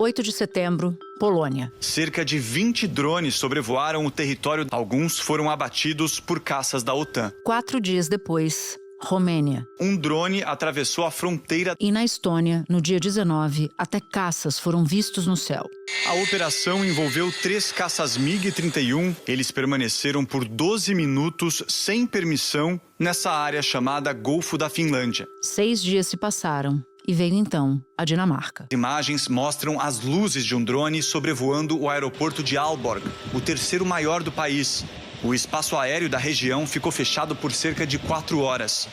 8 de setembro, Polônia. Cerca de 20 drones sobrevoaram o território. Alguns foram abatidos por caças da OTAN. 4 dias depois, Romênia. Um drone atravessou a fronteira. E na Estônia, no dia 19, até caças foram vistos no céu. A operação envolveu 3 caças MiG-31. Eles permaneceram por 12 minutos sem permissão nessa área chamada Golfo da Finlândia. 6 dias se passaram. E veio então a Dinamarca. Imagens mostram as luzes de um drone sobrevoando o aeroporto de Aalborg, o terceiro maior do país. O espaço aéreo da região ficou fechado por cerca de 4 horas.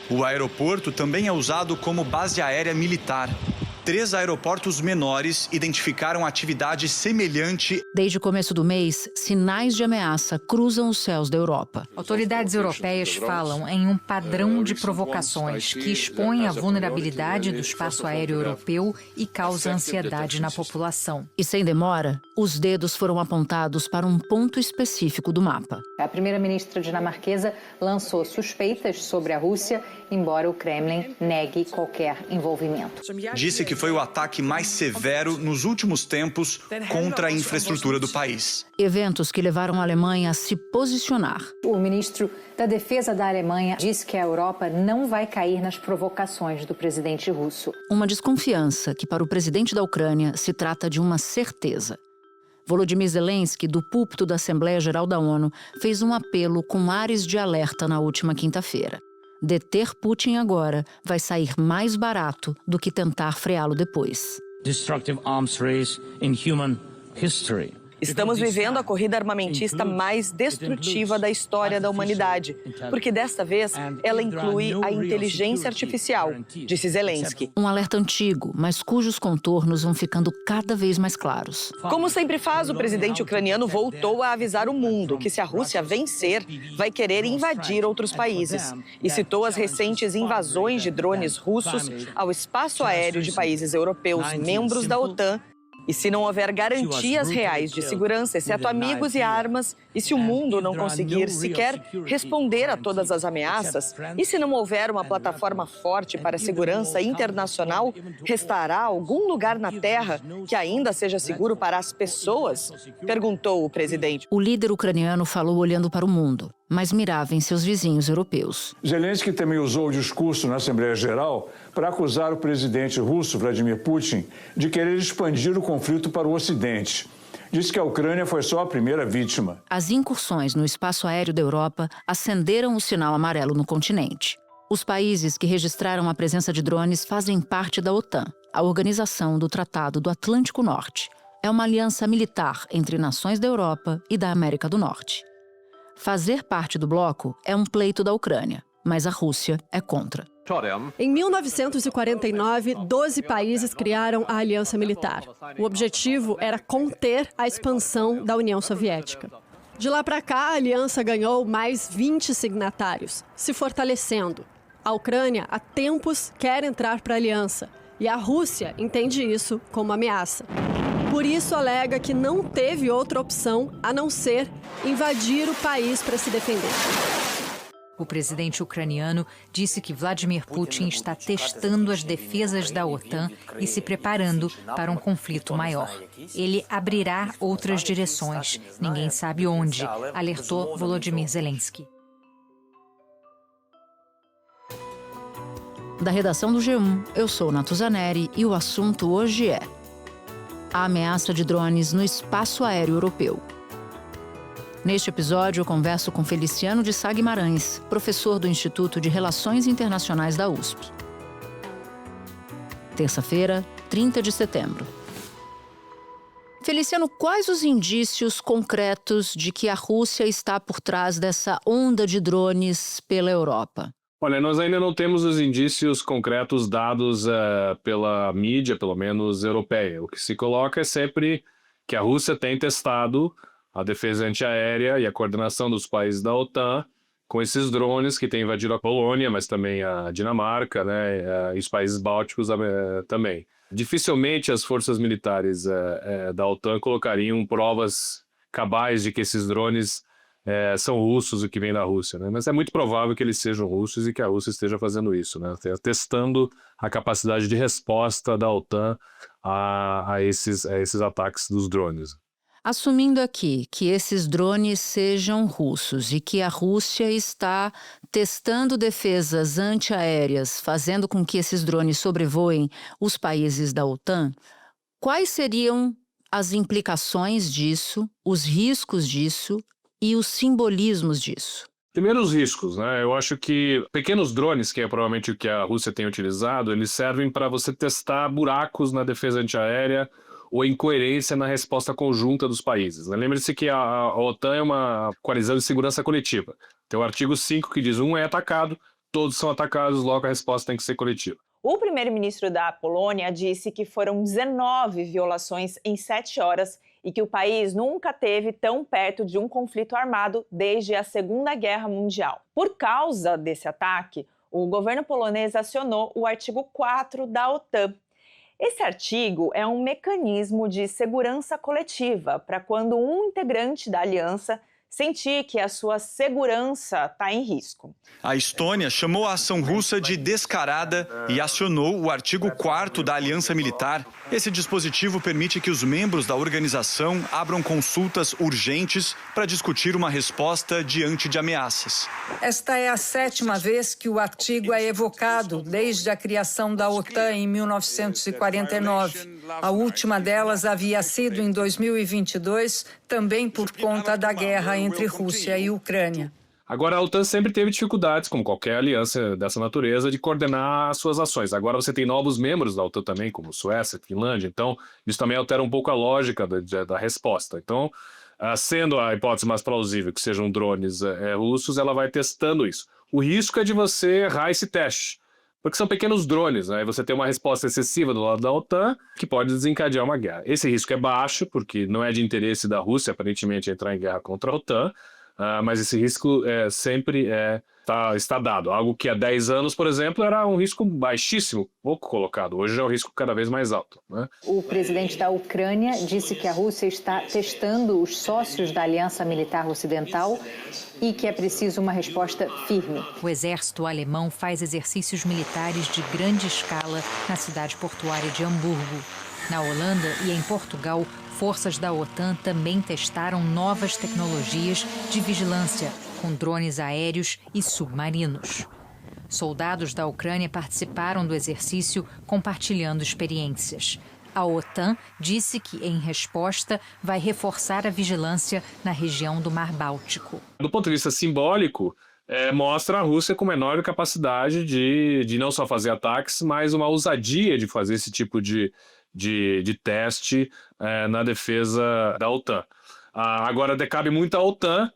O aeroporto também é usado como base aérea militar. 3 aeroportos menores identificaram atividade semelhante. Desde o começo do mês, sinais de ameaça cruzam os céus da Europa. Autoridades europeias falam em um padrão de provocações que expõe a vulnerabilidade do espaço aéreo europeu e causa ansiedade na população. E sem demora, os dedos foram apontados para um ponto específico do mapa. A primeira-ministra dinamarquesa lançou suspeitas sobre a Rússia, embora o Kremlin negue qualquer envolvimento. Disse que foi o ataque mais severo nos últimos tempos contra a infraestrutura do país. Eventos que levaram a Alemanha a se posicionar. O ministro da Defesa da Alemanha disse que a Europa não vai cair nas provocações do presidente russo. Uma desconfiança que, para o presidente da Ucrânia, se trata de uma certeza. Volodymyr Zelensky, do púlpito da Assembleia Geral da ONU, fez um apelo com ares de alerta na última quinta-feira. Deter Putin agora vai sair mais barato do que tentar freá-lo depois. Destructive arms race in human history. Estamos vivendo a corrida armamentista mais destrutiva da história da humanidade, porque desta vez ela inclui a inteligência artificial, disse Zelensky. Um alerta antigo, mas cujos contornos vão ficando cada vez mais claros. Como sempre faz, o presidente ucraniano voltou a avisar o mundo que se a Rússia vencer, vai querer invadir outros países. E citou as recentes invasões de drones russos ao espaço aéreo de países europeus membros da OTAN. E se não houver garantias reais de segurança, exceto amigos e armas, e se o mundo não conseguir sequer responder a todas as ameaças, e se não houver uma plataforma forte para a segurança internacional, restará algum lugar na Terra que ainda seja seguro para as pessoas? Perguntou o presidente. O líder ucraniano falou olhando para o mundo, mas mirava em seus vizinhos europeus. Zelensky também usou o discurso na Assembleia Geral para acusar o presidente russo, Vladimir Putin, de querer expandir o conflito para o Ocidente. Disse que a Ucrânia foi só a primeira vítima. As incursões no espaço aéreo da Europa acenderam o sinal amarelo no continente. Os países que registraram a presença de drones fazem parte da OTAN, a Organização do Tratado do Atlântico Norte. É uma aliança militar entre nações da Europa e da América do Norte. Fazer parte do bloco é um pleito da Ucrânia, mas a Rússia é contra. Em 1949, 12 países criaram a Aliança Militar. O objetivo era conter a expansão da União Soviética. De lá para cá, a aliança ganhou mais 20 signatários, se fortalecendo. A Ucrânia, há tempos, quer entrar para a aliança, e a Rússia entende isso como ameaça. Por isso, alega que não teve outra opção a não ser invadir o país para se defender. O presidente ucraniano disse que Vladimir Putin está testando as defesas da OTAN e se preparando para um conflito maior. Ele abrirá outras direções, ninguém sabe onde, alertou Volodymyr Zelensky. Da redação do G1, eu sou Natuzaneri e o assunto hoje é a ameaça de drones no espaço aéreo europeu. Neste episódio, eu converso com Feliciano de Sá Guimarães, professor do Instituto de Relações Internacionais da USP. Terça-feira, 30 de setembro. Feliciano, quais os indícios concretos de que a Rússia está por trás dessa onda de drones pela Europa? Olha, nós ainda não temos os indícios concretos dados pela mídia, pelo menos europeia. O que se coloca é sempre que a Rússia tem testado a defesa antiaérea e a coordenação dos países da OTAN com esses drones que têm invadido a Polônia, mas também a Dinamarca, né, e os países bálticos também. Dificilmente as forças militares da OTAN colocariam provas cabais de que esses drones são russos e que vêm da Rússia, né? Mas é muito provável que eles sejam russos e que a Rússia esteja fazendo isso, né? Testando a capacidade de resposta da OTAN a esses ataques dos drones. Assumindo aqui que esses drones sejam russos e que a Rússia está testando defesas antiaéreas, fazendo com que esses drones sobrevoem os países da OTAN, quais seriam as implicações disso, os riscos disso e os simbolismos disso? Primeiro, os riscos, né? Eu acho que pequenos drones, que é provavelmente o que a Rússia tem utilizado, eles servem para você testar buracos na defesa antiaérea ou incoerência na resposta conjunta dos países. Lembre-se que a OTAN é uma coalizão de segurança coletiva. Tem o artigo 5 que diz um é atacado, todos são atacados, logo a resposta tem que ser coletiva. O primeiro-ministro da Polônia disse que foram 19 violações em 7 horas e que o país nunca teve tão perto de um conflito armado desde a Segunda Guerra Mundial. Por causa desse ataque, o governo polonês acionou o artigo 4 da OTAN. Esse artigo é um mecanismo de segurança coletiva para quando um integrante da aliança sentir que a sua segurança está em risco. A Estônia chamou a ação russa de descarada e acionou o artigo 4º da Aliança Militar. Esse dispositivo permite que os membros da organização abram consultas urgentes para discutir uma resposta diante de ameaças. Esta é a 7ª vez que o artigo é evocado desde a criação da OTAN em 1949. A última delas havia sido em 2022, também por conta da guerra entre Rússia e Ucrânia. Agora, a OTAN sempre teve dificuldades, como qualquer aliança dessa natureza, de coordenar as suas ações. Agora você tem novos membros da OTAN também, como Suécia, Finlândia, então isso também altera um pouco a lógica da resposta. Então, sendo a hipótese mais plausível que sejam drones russos, ela vai testando isso. O risco é de você errar esse teste, porque são pequenos drones, né? Você tem uma resposta excessiva do lado da OTAN que pode desencadear uma guerra. Esse risco é baixo, porque não é de interesse da Rússia, aparentemente, entrar em guerra contra a OTAN, mas esse risco sempre está dado. Algo que há 10 anos, por exemplo, era um risco baixíssimo, pouco colocado. Hoje é um risco cada vez mais alto, né? O presidente da Ucrânia disse que a Rússia está testando os sócios da Aliança Militar Ocidental e que é preciso uma resposta firme. O exército alemão faz exercícios militares de grande escala na cidade portuária de Hamburgo. Na Holanda e em Portugal, forças da OTAN também testaram novas tecnologias de vigilância, com drones aéreos e submarinos. Soldados da Ucrânia participaram do exercício, compartilhando experiências. A OTAN disse que, em resposta, vai reforçar a vigilância na região do Mar Báltico. Do ponto de vista simbólico, mostra a Rússia com menor capacidade de não só fazer ataques, mas uma ousadia de fazer esse tipo de teste na defesa da OTAN. Agora, cabe muito à OTAN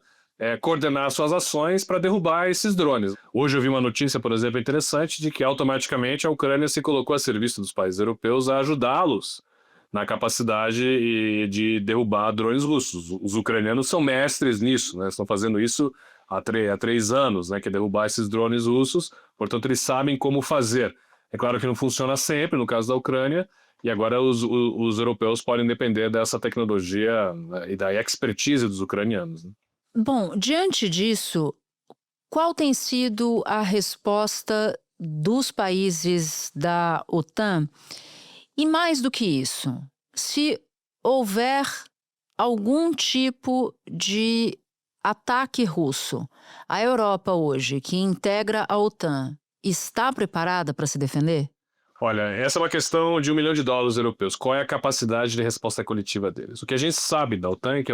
coordenar suas ações para derrubar esses drones. Hoje eu vi uma notícia, por exemplo, interessante, de que automaticamente a Ucrânia se colocou a serviço dos países europeus a ajudá-los na capacidade de derrubar drones russos. Os ucranianos são mestres nisso, né? Estão fazendo isso há 3 anos, né? Que é derrubar esses drones russos, portanto eles sabem como fazer. É claro que não funciona sempre, no caso da Ucrânia, e agora os europeus podem depender dessa tecnologia, né, e da expertise dos ucranianos, né? Bom, diante disso, qual tem sido a resposta dos países da OTAN? E mais do que isso, se houver algum tipo de ataque russo, a Europa hoje, que integra a OTAN, está preparada para se defender? Olha, essa é uma questão de $1 milhão europeus. Qual é a capacidade de resposta coletiva deles? O que a gente sabe da OTAN é que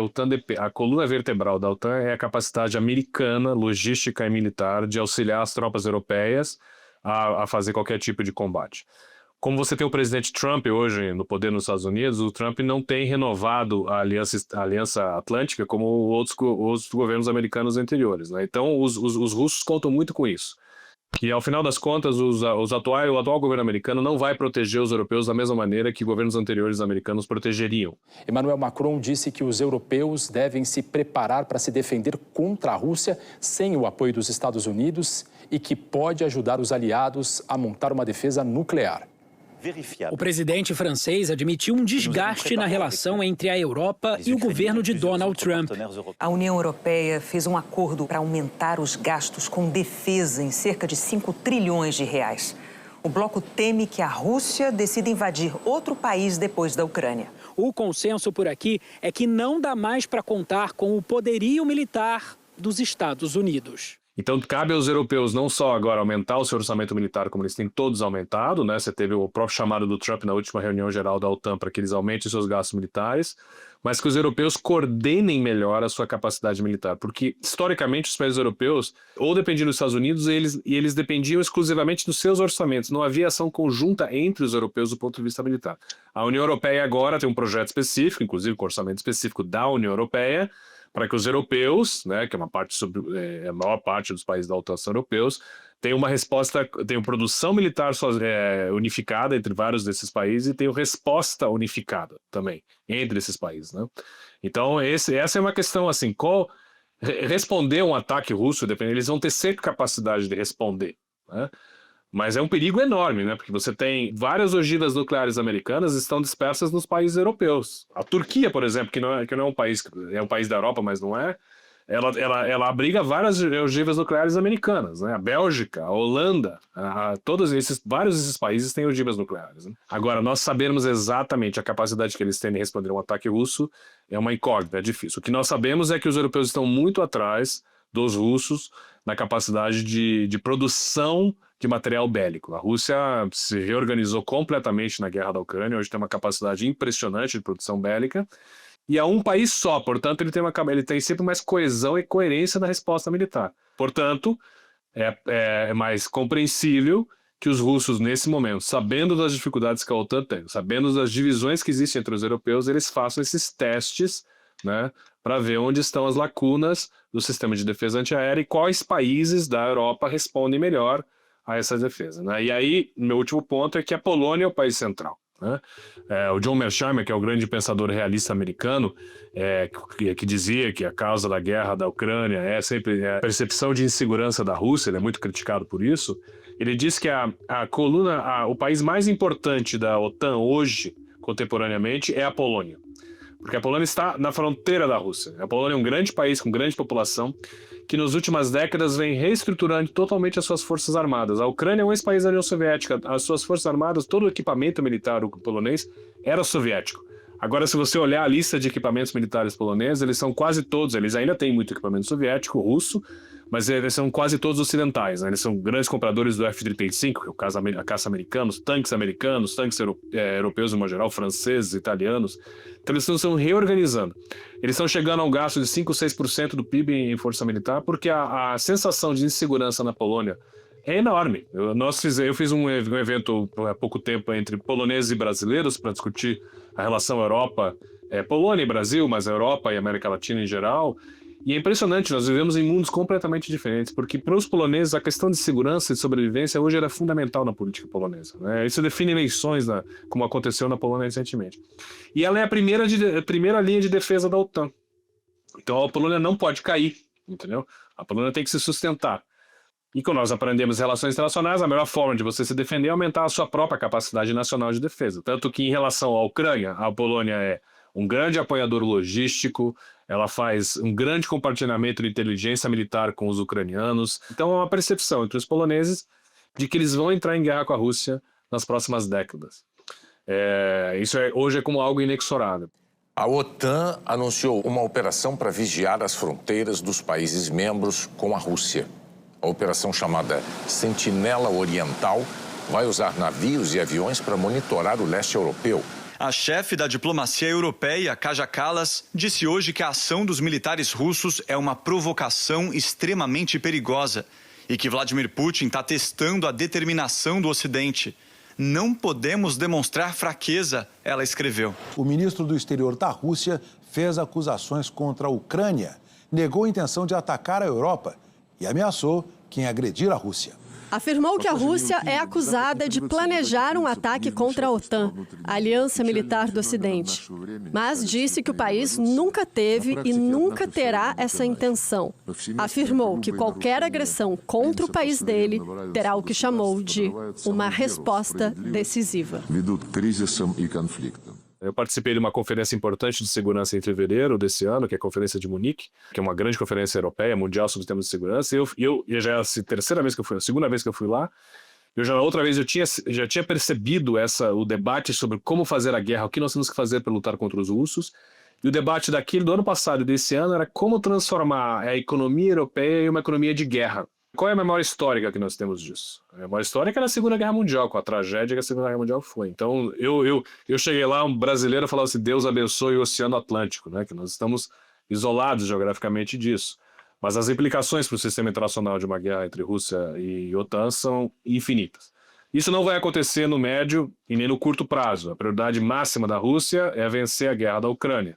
a coluna vertebral da OTAN é a capacidade americana, logística e militar de auxiliar as tropas europeias a fazer qualquer tipo de combate. Como você tem o presidente Trump hoje no poder nos Estados Unidos, o Trump não tem renovado a Aliança Atlântica como outros governos americanos anteriores, né? Então, os russos contam muito com isso. Que, ao final das contas, o atual governo americano não vai proteger os europeus da mesma maneira que governos anteriores americanos protegeriam. Emmanuel Macron disse que os europeus devem se preparar para se defender contra a Rússia sem o apoio dos Estados Unidos e que pode ajudar os aliados a montar uma defesa nuclear. O presidente francês admitiu um desgaste na relação entre a Europa e o governo de Donald Trump. A União Europeia fez um acordo para aumentar os gastos com defesa em cerca de 5 trilhões de reais. O bloco teme que a Rússia decida invadir outro país depois da Ucrânia. O consenso por aqui é que não dá mais para contar com o poderio militar dos Estados Unidos. Então, cabe aos europeus não só agora aumentar o seu orçamento militar, como eles têm todos aumentado, né? Você teve o próprio chamado do Trump na última reunião geral da OTAN para que eles aumentem seus gastos militares, mas que os europeus coordenem melhor a sua capacidade militar. Porque, historicamente, os países europeus ou dependiam dos Estados Unidos e eles dependiam exclusivamente dos seus orçamentos. Não havia ação conjunta entre os europeus do ponto de vista militar. A União Europeia agora tem um projeto específico, inclusive com orçamento específico da União Europeia, para que os europeus, né, que é a maior parte dos países da OTAN são europeus, tenham uma resposta, tenham produção militar unificada entre vários desses países e tenham resposta unificada também entre esses países, né? Então essa é uma questão assim, responder um ataque russo, eles vão ter sempre capacidade de responder, né? Mas é um perigo enorme, né? Porque você tem várias ogivas nucleares americanas estão dispersas nos países europeus. A Turquia, por exemplo, que não é um país, é um país da Europa, mas não é, ela abriga várias ogivas nucleares americanas, né? A Bélgica, a Holanda, vários desses países têm ogivas nucleares, né? Agora, nós sabermos exatamente a capacidade que eles têm de responder a um ataque russo é uma incógnita, é difícil. O que nós sabemos é que os europeus estão muito atrás dos russos na capacidade de produção de material bélico. A Rússia se reorganizou completamente na guerra da Ucrânia, hoje tem uma capacidade impressionante de produção bélica, e é um país só, portanto ele tem sempre mais coesão e coerência na resposta militar. Portanto, é mais compreensível que os russos, nesse momento, sabendo das dificuldades que a OTAN tem, sabendo das divisões que existem entre os europeus, eles façam esses testes, né, para ver onde estão as lacunas do sistema de defesa antiaérea e quais países da Europa respondem melhor a essa defesa, né? E aí, meu último ponto é que a Polônia é o país central, né? O John Mearsheimer, que é o grande pensador realista americano, que dizia que a causa da guerra da Ucrânia é sempre a percepção de insegurança da Rússia, ele é muito criticado por isso. Ele diz que o país mais importante da OTAN hoje, contemporaneamente, é a Polônia. Porque a Polônia está na fronteira da Rússia. A Polônia é um grande país com grande população que nas últimas décadas vem reestruturando totalmente as suas forças armadas. A Ucrânia é um ex-país da União Soviética. As suas forças armadas, todo o equipamento militar polonês era soviético. Agora, se você olhar a lista de equipamentos militares poloneses, eles são quase todos, eles ainda têm muito equipamento soviético, russo, mas eles são quase todos ocidentais, né? Eles são grandes compradores do F-35, que é a caça americanos, tanques europeus de uma geral, franceses, italianos. Então eles estão reorganizando. Eles estão chegando a um gasto de 5 ou 6% do PIB em força militar, porque a sensação de insegurança na Polônia é enorme. Eu fiz um evento há pouco tempo entre poloneses e brasileiros para discutir a relação Polônia e Brasil, mas Europa e América Latina em geral. E é impressionante, nós vivemos em mundos completamente diferentes, porque para os poloneses a questão de segurança e sobrevivência hoje era fundamental na política polonesa, né? Isso define eleições, como aconteceu na Polônia recentemente. E ela é a primeira linha de defesa da OTAN. Então a Polônia não pode cair, entendeu? A Polônia tem que se sustentar. E quando nós aprendemos relações internacionais, a melhor forma de você se defender é aumentar a sua própria capacidade nacional de defesa. Tanto que em relação à Ucrânia, a Polônia é um grande apoiador logístico, ela faz um grande compartilhamento de inteligência militar com os ucranianos. Então é uma percepção entre os poloneses de que eles vão entrar em guerra com a Rússia nas próximas décadas. Isso hoje é como algo inexorável. A OTAN anunciou uma operação para vigiar as fronteiras dos países membros com a Rússia. A operação chamada Sentinela Oriental vai usar navios e aviões para monitorar o leste europeu. A chefe da diplomacia europeia, Kaja Kallas, disse hoje que a ação dos militares russos é uma provocação extremamente perigosa e que Vladimir Putin está testando a determinação do Ocidente. Não podemos demonstrar fraqueza, ela escreveu. O ministro do Exterior da Rússia fez acusações contra a Ucrânia, negou a intenção de atacar a Europa e ameaçou quem agredir a Rússia. Afirmou que a Rússia é acusada de planejar um ataque contra a OTAN, a Aliança Militar do Ocidente, mas disse que o país nunca teve e nunca terá essa intenção. Afirmou que qualquer agressão contra o país dele terá o que chamou de uma resposta decisiva. Eu participei de uma conferência importante de segurança em fevereiro desse ano, que é a Conferência de Munique, que é uma grande conferência europeia, mundial sobre temas de segurança. Eu já é a terceira vez que eu fui, a segunda vez que eu fui lá. Outra vez eu já tinha percebido o debate sobre como fazer a guerra, o que nós temos que fazer para lutar contra os russos. E o debate do ano passado e desse ano era como transformar a economia europeia em uma economia de guerra. Qual é a memória histórica que nós temos disso? A memória histórica é a Segunda Guerra Mundial, com a tragédia que a Segunda Guerra Mundial foi. Então, eu cheguei lá, um brasileiro falava assim, Deus abençoe o Oceano Atlântico, né? Que nós estamos isolados geograficamente disso. Mas as implicações para o sistema internacional de uma guerra entre Rússia e OTAN são infinitas. Isso não vai acontecer no médio e nem no curto prazo. A prioridade máxima da Rússia é vencer a guerra da Ucrânia.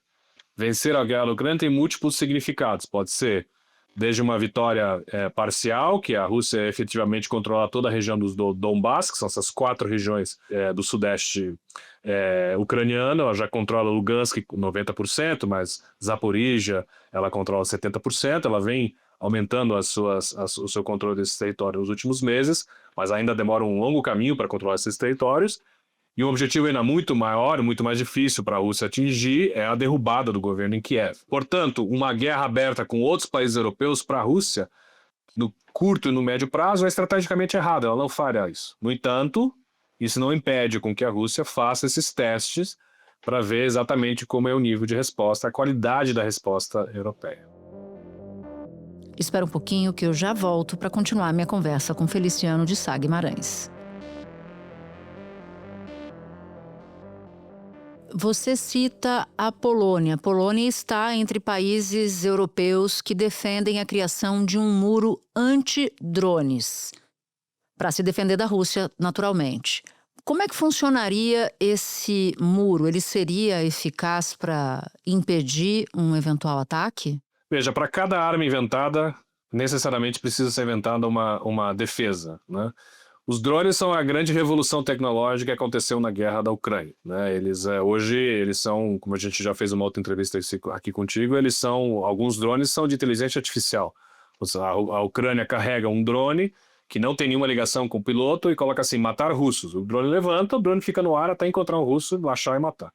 Vencer a guerra da Ucrânia tem múltiplos significados. Pode ser desde uma vitória parcial, que a Rússia efetivamente controla toda a região do Donbass, que são essas 4 regiões do sudeste ucraniano. Ela já controla Lugansk 90%, mas Zaporizhia ela controla 70%. Ela vem aumentando o seu controle desses territórios nos últimos meses, mas ainda demora um longo caminho para controlar esses territórios. E um objetivo ainda muito maior, muito mais difícil para a Rússia atingir é a derrubada do governo em Kiev. Portanto, uma guerra aberta com outros países europeus para a Rússia, no curto e no médio prazo, é estrategicamente errada, ela não faria isso. No entanto, isso não impede com que a Rússia faça esses testes para ver exatamente como é o nível de resposta, a qualidade da resposta europeia. Espera um pouquinho que eu já volto para continuar minha conversa com Feliciano de Sá Guimarães. Você cita a Polônia. A Polônia está entre países europeus que defendem a criação de um muro anti-drones, para se defender da Rússia, naturalmente. Como é que funcionaria esse muro? Ele seria eficaz para impedir um eventual ataque? Veja, para cada arma inventada, necessariamente precisa ser inventada uma defesa, né? Os drones são a grande revolução tecnológica que aconteceu na guerra da Ucrânia, né? Hoje eles são, como a gente já fez uma outra entrevista aqui contigo, alguns drones são de inteligência artificial. A Ucrânia carrega um drone que não tem nenhuma ligação com o piloto e coloca assim, matar russos. O drone levanta, o drone fica no ar até encontrar um russo, achar e matar.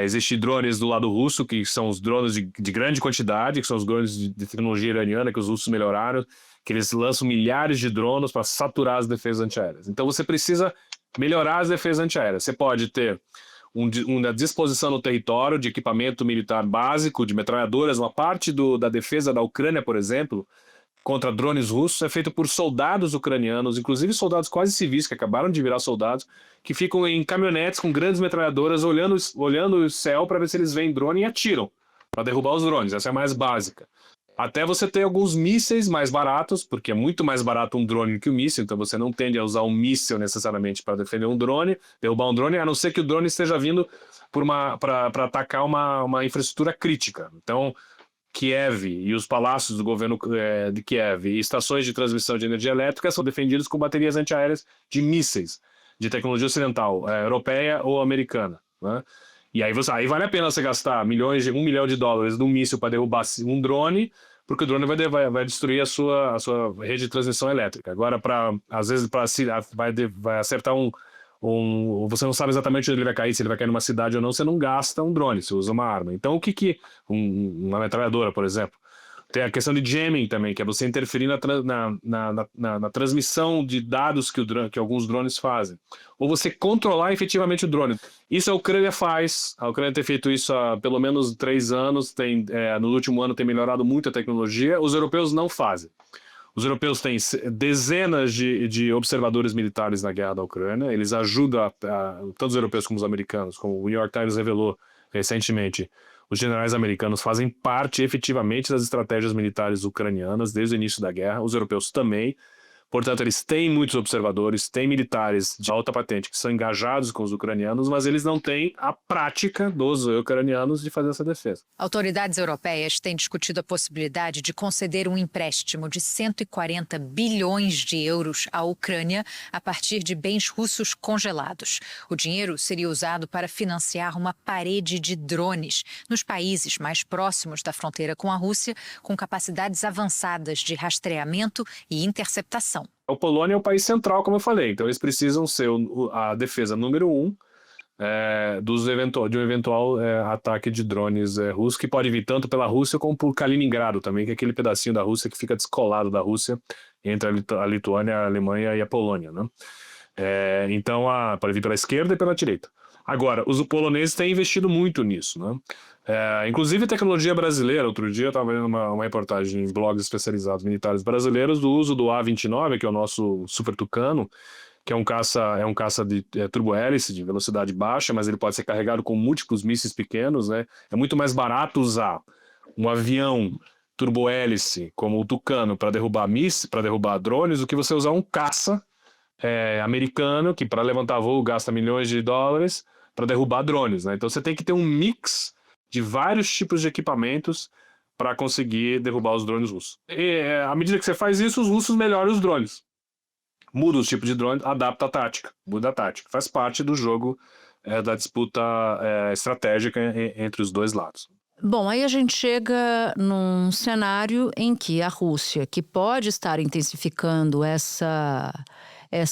Existem drones do lado russo, que são os drones de grande quantidade, que são os drones de tecnologia iraniana que os russos melhoraram, que eles lançam milhares de drones para saturar as defesas antiaéreas. Então você precisa melhorar as defesas antiaéreas. Você pode ter uma disposição no território de equipamento militar básico, de metralhadoras. Uma parte da defesa da Ucrânia, por exemplo, contra drones russos é feita por soldados ucranianos, inclusive soldados quase civis, que acabaram de virar soldados, que ficam em caminhonetes com grandes metralhadoras olhando o céu para ver se eles veem drone e atiram para derrubar os drones. Essa é a mais básica. Até você ter alguns mísseis mais baratos, porque é muito mais barato um drone que um míssil, então você não tende a usar um míssil necessariamente para defender um drone, derrubar um drone, a não ser que o drone esteja vindo para atacar uma infraestrutura crítica. Então, Kiev e os palácios do governo de Kiev e estações de transmissão de energia elétrica são defendidos com baterias antiaéreas de mísseis, de tecnologia ocidental, europeia ou americana, né? E aí vale a pena você gastar $1 milhão num míssil para derrubar um drone, porque o drone vai destruir a sua rede de transmissão elétrica. Agora, às vezes, vai acertar você não sabe exatamente onde ele vai cair, se ele vai cair numa cidade ou não, você não gasta um drone, você usa uma arma. Então, uma metralhadora, por exemplo. Tem a questão de jamming também, que é você interferir na transmissão de dados que alguns drones fazem. Ou você controlar efetivamente o drone. Isso a Ucrânia faz. A Ucrânia tem feito isso há pelo menos 3 anos. No último ano tem melhorado muito a tecnologia. Os europeus não fazem. Os europeus têm dezenas de observadores militares na guerra da Ucrânia. Eles ajudam, tanto os europeus como os americanos, como o New York Times revelou recentemente. Os generais americanos fazem parte efetivamente das estratégias militares ucranianas desde o início da guerra, os europeus também, Portanto, eles têm muitos observadores, têm militares de alta patente que são engajados com os ucranianos, mas eles não têm a prática dos ucranianos de fazer essa defesa. Autoridades europeias têm discutido a possibilidade de conceder um empréstimo de 140 bilhões de euros à Ucrânia a partir de bens russos congelados. O dinheiro seria usado para financiar uma parede de drones nos países mais próximos da fronteira com a Rússia, com capacidades avançadas de rastreamento e interceptação. A Polônia é o país central, como eu falei, então eles precisam ser a defesa número 1 de um eventual ataque de drones russo, que pode vir tanto pela Rússia como por Kaliningrado também, que é aquele pedacinho da Rússia que fica descolado da Rússia entre a Lituânia, a Alemanha e a Polônia, né? Então pode vir pela esquerda e pela direita. Agora, os poloneses têm investido muito nisso, né? Inclusive tecnologia brasileira. Outro dia eu estava vendo uma reportagem em blogs especializados militares brasileiros do uso do A-29, que é o nosso Super Tucano, que é um caça de turbohélice de velocidade baixa, mas ele pode ser carregado com múltiplos mísseis pequenos, né? É muito mais barato usar um avião turbohélice como o Tucano para derrubar mísseis, para derrubar drones, do que você usar um caça americano que para levantar voo gasta milhões de dólares para derrubar drones, né? Então você tem que ter um mix de vários tipos de equipamentos para conseguir derrubar os drones russos. E à medida que você faz isso, os russos melhoram os drones. Muda os tipos de drone, adapta a tática, muda a tática. Faz parte do jogo da disputa estratégica entre os dois lados. Bom, aí a gente chega num cenário em que a Rússia, que pode estar intensificando essa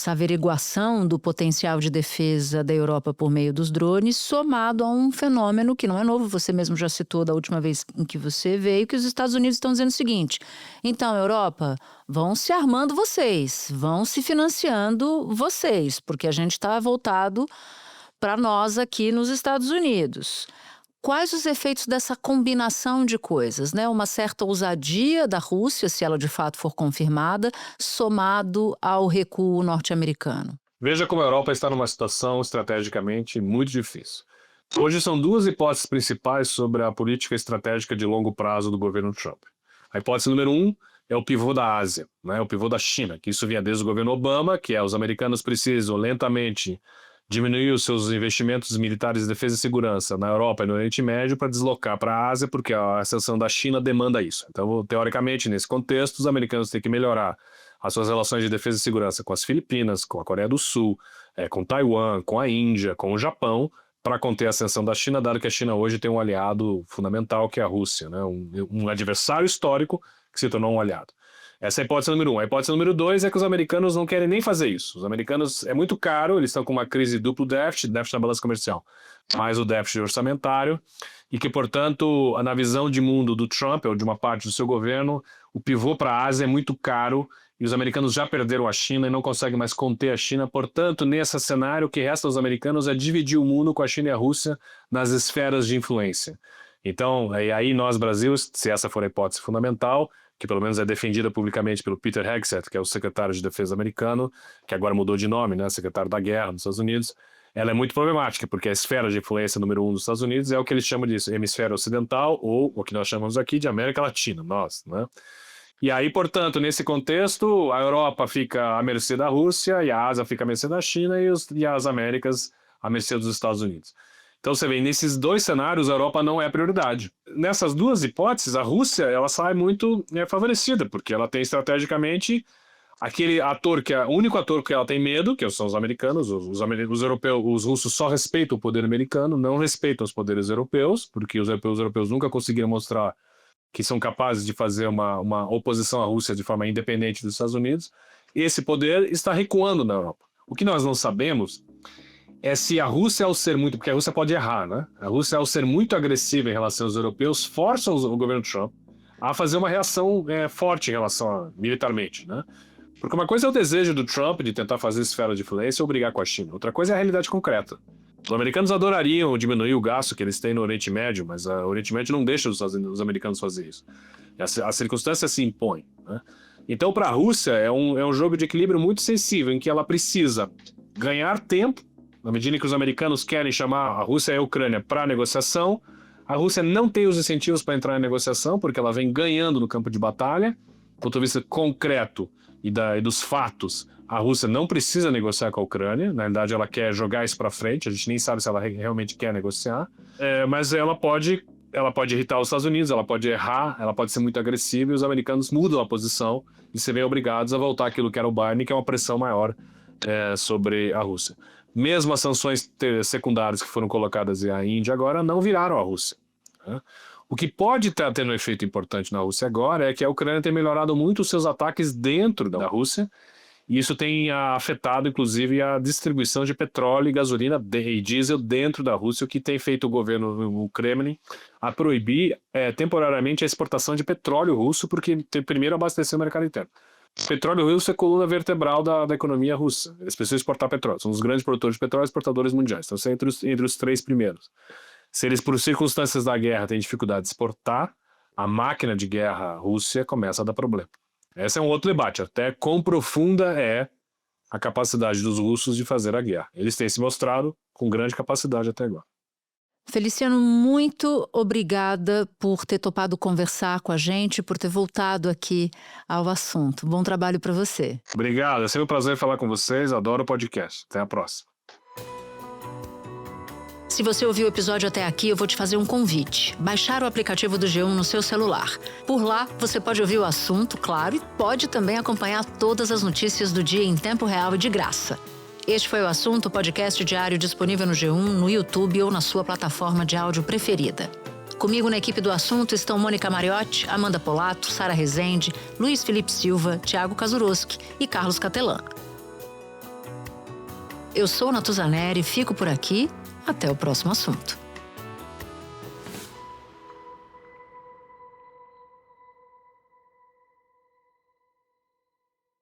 averiguação do potencial de defesa da Europa por meio dos drones, somado a um fenômeno que não é novo, você mesmo já citou da última vez em que você veio, que os Estados Unidos estão dizendo o seguinte: então, Europa, vão se armando vocês, vão se financiando vocês, porque a gente está voltado para nós aqui nos Estados Unidos. Quais os efeitos dessa combinação de coisas, né? Uma certa ousadia da Rússia, se ela de fato for confirmada, somado ao recuo norte-americano. Veja como a Europa está numa situação estrategicamente muito difícil. Hoje são duas hipóteses principais sobre a política estratégica de longo prazo do governo Trump. A hipótese número 1 é o pivô da Ásia, né? O pivô da China, que isso vinha desde o governo Obama, que os americanos precisam lentamente diminuir os seus investimentos militares de defesa e segurança na Europa e no Oriente Médio para deslocar para a Ásia, porque a ascensão da China demanda isso. Então, teoricamente, nesse contexto, os americanos têm que melhorar as suas relações de defesa e segurança com as Filipinas, com a Coreia do Sul, com Taiwan, com a Índia, com o Japão, para conter a ascensão da China, dado que a China hoje tem um aliado fundamental, que é a Rússia, né? Um adversário histórico que se tornou um aliado. Essa é a hipótese número 1. A hipótese número 2 é que os americanos não querem nem fazer isso. Os americanos é muito caro, eles estão com uma crise de duplo déficit na balança comercial, mais o déficit orçamentário, e que, portanto, na visão de mundo do Trump, ou de uma parte do seu governo, o pivô para a Ásia é muito caro, e os americanos já perderam a China e não conseguem mais conter a China. Portanto, nesse cenário, o que resta aos americanos é dividir o mundo com a China e a Rússia nas esferas de influência. Então, aí nós, Brasil, se essa for a hipótese fundamental, que pelo menos é defendida publicamente pelo Peter Hegseth, que é o secretário de defesa americano, que agora mudou de nome, né, secretário da guerra dos Estados Unidos, ela é muito problemática, porque a esfera de influência número 1 dos Estados Unidos é o que eles chamam de hemisfério ocidental, ou o que nós chamamos aqui de América Latina, nós, né? E aí, portanto, nesse contexto, a Europa fica à mercê da Rússia, e a Ásia fica à mercê da China, e as Américas à mercê dos Estados Unidos. Então você vê, nesses dois cenários a Europa não é prioridade. Nessas duas hipóteses, a Rússia ela sai muito favorecida, porque ela tem estrategicamente aquele ator o único ator que ela tem medo, que são os americanos, os europeus, os russos só respeitam o poder americano, não respeitam os poderes europeus, porque os europeus nunca conseguiram mostrar que são capazes de fazer uma oposição à Rússia de forma independente dos Estados Unidos. Esse poder está recuando na Europa. O que nós não sabemos é se a Rússia, ao ser muito... Porque a Rússia pode errar, né? A Rússia, ao ser muito agressiva em relação aos europeus, força o governo Trump a fazer uma reação forte em relação militarmente, né? Porque uma coisa é o desejo do Trump de tentar fazer esfera de influência ou brigar com a China. Outra coisa é a realidade concreta. Os americanos adorariam diminuir o gasto que eles têm no Oriente Médio, mas o Oriente Médio não deixa os americanos fazer isso. A circunstância se impõe, né? Então, para a Rússia, é um jogo de equilíbrio muito sensível, em que ela precisa ganhar tempo. Na medida em que os americanos querem chamar a Rússia e a Ucrânia para negociação, a Rússia não tem os incentivos para entrar em negociação, porque ela vem ganhando no campo de batalha. Do ponto de vista concreto, e dos fatos, a Rússia não precisa negociar com a Ucrânia. Na verdade, ela quer jogar isso para frente. A gente nem sabe se ela realmente quer negociar. Mas ela pode irritar os Estados Unidos, ela pode errar, ela pode ser muito agressiva e os americanos mudam a posição e se veem obrigados a voltar àquilo que era o Biden, que é uma pressão maior sobre a Rússia. Mesmo as sanções secundárias que foram colocadas à Índia agora não viraram a Rússia, né? O que pode estar tendo um efeito importante na Rússia agora é que a Ucrânia tem melhorado muito os seus ataques dentro da Rússia, e isso tem afetado, inclusive, a distribuição de petróleo e gasolina e diesel dentro da Rússia, o que tem feito o governo no Kremlin a proibir temporariamente a exportação de petróleo russo, porque tem primeiro abastecer o mercado interno. O petróleo russo é a coluna vertebral da economia russa. Eles precisam exportar petróleo. São os grandes produtores de petróleo e exportadores mundiais. Então, são entre os 3 primeiros. Se eles, por circunstâncias da guerra, têm dificuldade de exportar, a máquina de guerra Rússia começa a dar problema. Esse é um outro debate. Até quão profunda é a capacidade dos russos de fazer a guerra. Eles têm se mostrado com grande capacidade até agora. Feliciano, muito obrigada por ter topado conversar com a gente, por ter voltado aqui ao assunto. Bom trabalho para você. Obrigado, é sempre um prazer falar com vocês, adoro o podcast. Até a próxima. Se você ouviu o episódio até aqui, eu vou te fazer um convite. Baixar o aplicativo do G1 no seu celular. Por lá, você pode ouvir o assunto, claro, e pode também acompanhar todas as notícias do dia em tempo real e de graça. Este foi o Assunto, podcast diário disponível no G1, no YouTube ou na sua plataforma de áudio preferida. Comigo na equipe do Assunto estão Mônica Mariotti, Amanda Polato, Sara Rezende, Luiz Felipe Silva, Thiago Kazuroski e Carlos Catelan. Eu sou Natuzaneri, fico por aqui. Até o próximo assunto.